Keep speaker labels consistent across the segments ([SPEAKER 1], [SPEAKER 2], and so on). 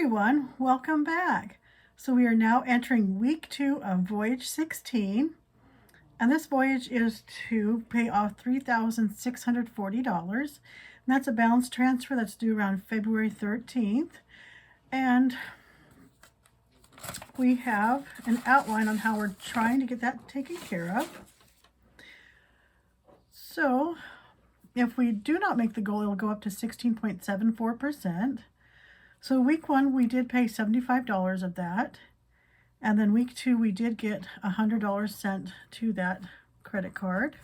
[SPEAKER 1] everyone, welcome back. So we are now entering week 2 of Voyage 16, and this voyage is to pay off $3,640, and that's a balance transfer that's due around February 13th, and we have an outline on how we're trying to get that taken care of. So if we do not make the goal, it'll go up to 16.74%. So week 1, we did pay $75 of that. And then week 2, we did get $100 sent to that credit card.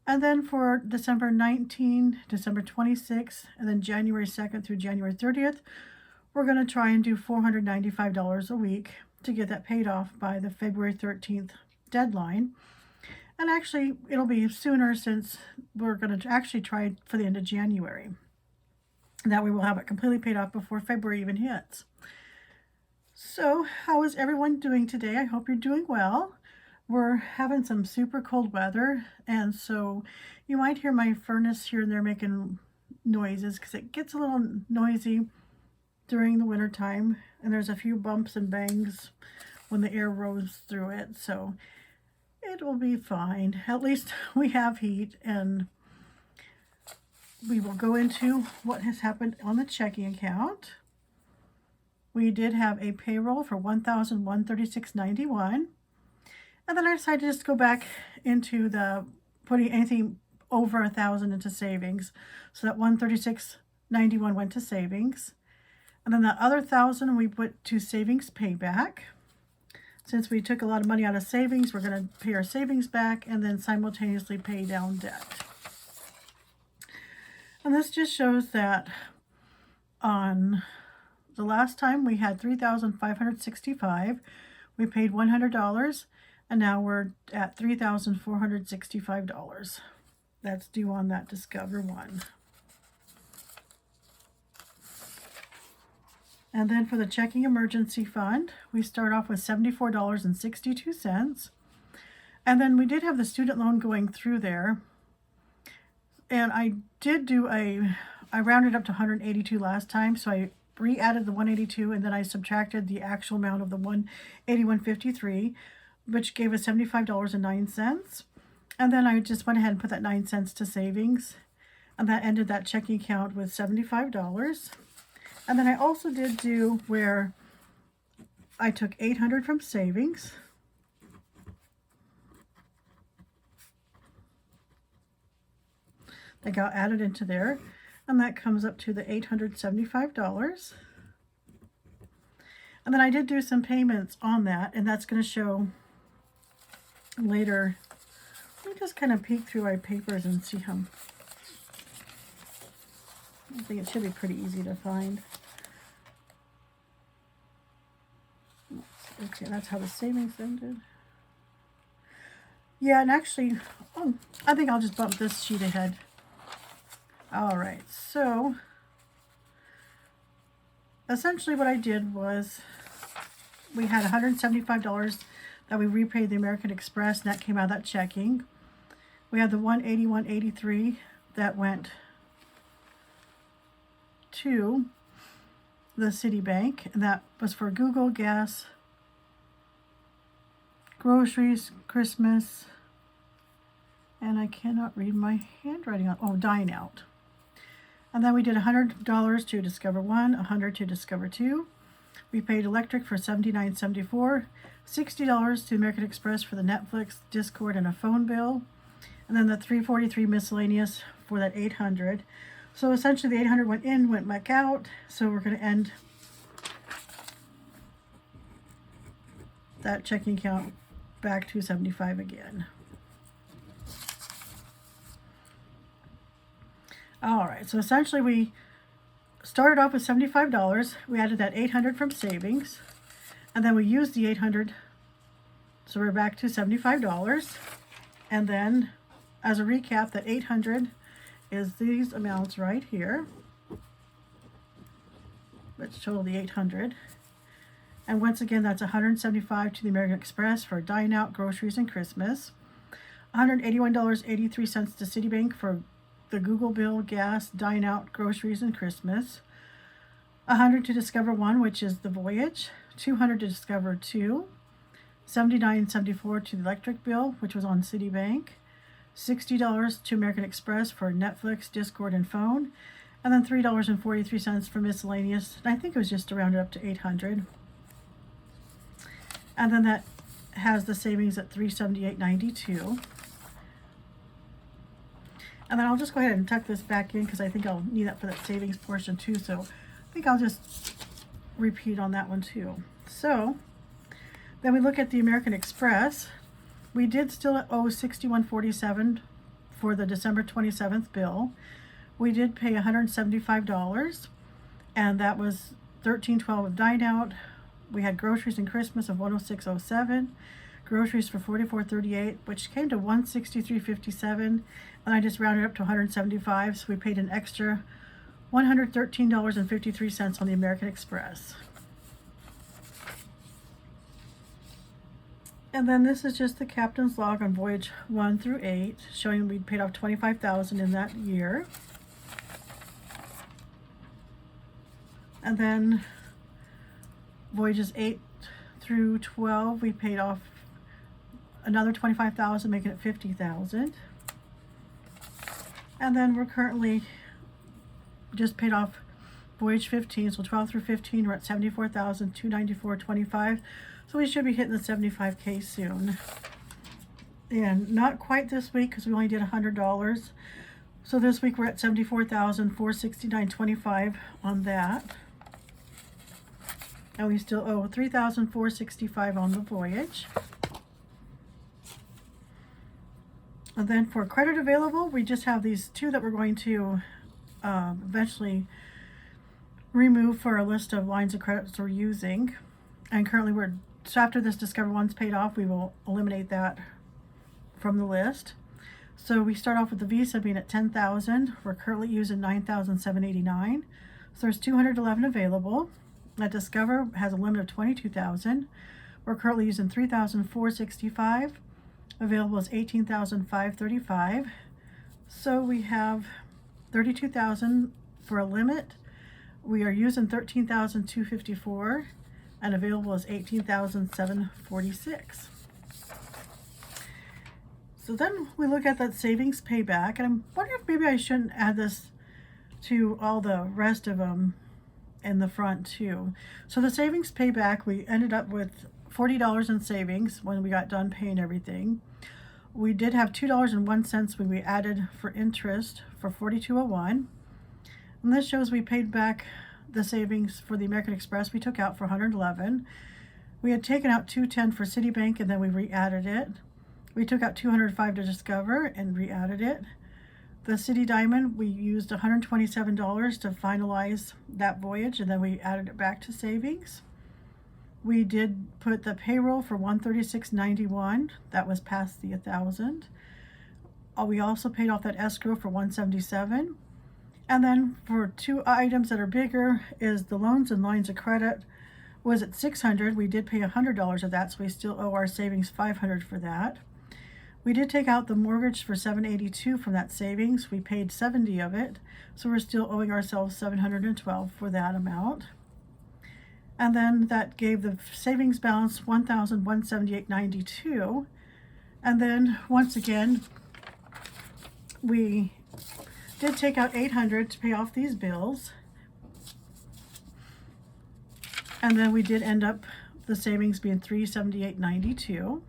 [SPEAKER 1] And then for December 19, December 26, and then January 2nd through January 30th, we're going to try and do $495 a week to get that paid off by the February 13th deadline. And actually, it'll be sooner since we're going to actually try for the end of January. That we will have it completely paid off before February even hits. So how is everyone doing today? I hope you're doing well. We're having some super cold weather, and so you might hear my furnace here and there making noises because it gets a little noisy during the winter time, and there's a few bumps and bangs when the air rolls through it, so it will be fine. At least we have heat, and we will go into what has happened on the checking account. We did have a payroll for $1,136.91. And then I decided to just go back into the putting anything over 1,000 into savings. So that $136.91 went to savings. And then the other 1,000 we put to savings payback. Since we took a lot of money out of savings, we're going to pay our savings back and then simultaneously pay down debt. And this just shows that on the last time we had $3,565, we paid $100, and now we're at $3,465. That's due on that Discover one. And then for the checking emergency fund, we start off with $74.62. And then we did have the student loan going through there. And I did do I rounded up to 182 last time, so I re-added the 182, and then I subtracted the actual amount of the 181.53, which gave us $75.09. And then I just went ahead and put that 9 cents to savings, and that ended that checking account with $75. And then I also did do where I took $800 from savings. That got added into there, and that comes up to the $875. And then I did do some payments on that, and that's going to show later. Let me just kind of peek through my papers and see how. I think it should be pretty easy to find. Okay, that's how the savings ended. Yeah, and actually, I think I'll just bump this sheet ahead. All right, so essentially what I did was we had $175 that we repaid the American Express, and that came out of that checking. We had the $181.83 that went to the Citibank, and that was for Google, gas, groceries, Christmas, and I cannot read my handwriting on, dine out. And then we did $100 to Discover 1, $100 to Discover 2. We paid electric for $79.74, $60 to American Express for the Netflix, Discord, and a phone bill, and then the $343 miscellaneous for that $800. So essentially the $800 went in, went back out, so we're going to end that checking account back to $75 again. All right, so essentially we started off with $75. We added that $800 from savings, and then we used the $800, so we're back to $75. And then, as a recap, that $800 is these amounts right here. Let's total the $800. And once again, that's $175 to the American Express for dine out, groceries, and Christmas. $181.83 to Citibank for the Google bill, gas, dine out, groceries, and Christmas. $100 to discover 1, which is the Voyage, $200 to discover 2, $79.74 to the electric bill, which was on Citibank, $60 to American Express for Netflix, Discord, and phone, and then $3.43 for miscellaneous. And I think it was just to round it up to $800. And then that has the savings at $378.92. And then I'll just go ahead and tuck this back in because I think I'll need that for that savings portion too. So I think I'll just repeat on that one too. So then we look at the American Express. We did still owe $61.47 for the December 27th bill. We did pay $175, and that was $13.12 of dine out. We had groceries and Christmas of $106.07, groceries for $44.38, which came to $163.57, and I just rounded up to $175, so we paid an extra $113.53 on the American Express. And then this is just the captain's log on Voyage 1 through 8, showing we'd paid off $25,000 in that year. And then Voyages 8 through 12, we paid off another $25,000, making it $50,000. And then we're currently just paid off Voyage 15, so 12 through 15, we're at $74,294.25. So we should be hitting the $75K soon. And not quite this week because we only did $100. So this week we're at $74,469.25 on that. And we still owe $3,465 on the Voyage. And then for credit available, we just have these two that we're going to eventually remove for a list of lines of credits we're using. And currently so after this Discover One's paid off, we will eliminate that from the list. So we start off with the Visa being at $10,000. We're currently using $9,789. So there's 211 available. That Discover has a limit of $22,000. We're currently using $3,465. Available is $18,535. So we have $32,000 for a limit. We are using $13,254. And available is $18,746. So then we look at that savings payback, and I'm wondering if maybe I shouldn't add this to all the rest of them in the front too. So the savings payback, we ended up with $40 in savings when we got done paying everything. We did have $2.01 when we added for interest for $42.01. And this shows we paid back the savings for the American Express we took out for $111. We had taken out $210 for Citibank, and then we re-added it. We took out $205 to Discover and re-added it. The City Diamond, we used $127 to finalize that Voyage, and then we added it back to savings. We did put the payroll for $136.91. That was past the $1,000. We also paid off that escrow for $177. And then for two items that are bigger is the loans and lines of credit was at $600. We did pay $100 of that, so we still owe our savings $500 for that. We did take out the mortgage for $782 from that savings. We paid $70 of it, so we're still owing ourselves $712 for that amount. And then that gave the savings balance $1,178.92. And then once again, we did take out $800 to pay off these bills. And then we did end up the savings being $378.92.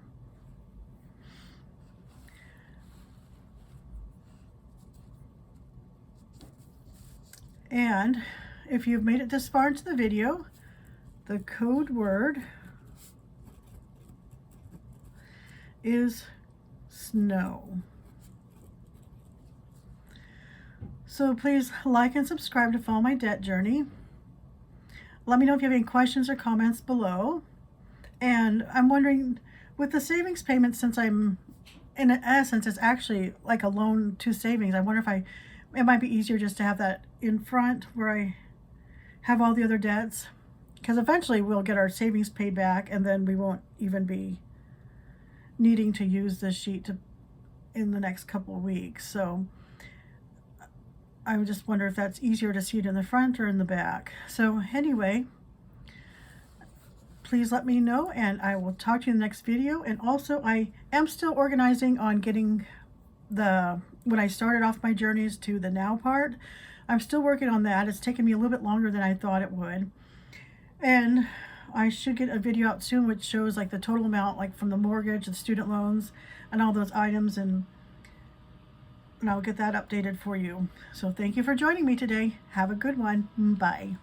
[SPEAKER 1] And if you've made it this far into the video, the code word is snow. So please like and subscribe to follow my debt journey. Let me know if you have any questions or comments below. And I'm wondering, with the savings payment, since I'm, in essence, it's actually like a loan to savings, I wonder if it might be easier just to have that in front where I have all the other debts. Because eventually we'll get our savings paid back, and then we won't even be needing to use this sheet in the next couple of weeks. So I just wonder if that's easier to see it in the front or in the back. So anyway, please let me know, and I will talk to you in the next video. And also, I am still organizing on getting when I started off my journeys to the now part. I'm still working on that. It's taken me a little bit longer than I thought it would. And I should get a video out soon which shows like the total amount, like from the mortgage, the student loans, and all those items, and I'll get that updated for you. So thank you for joining me today. Have a good one. Bye.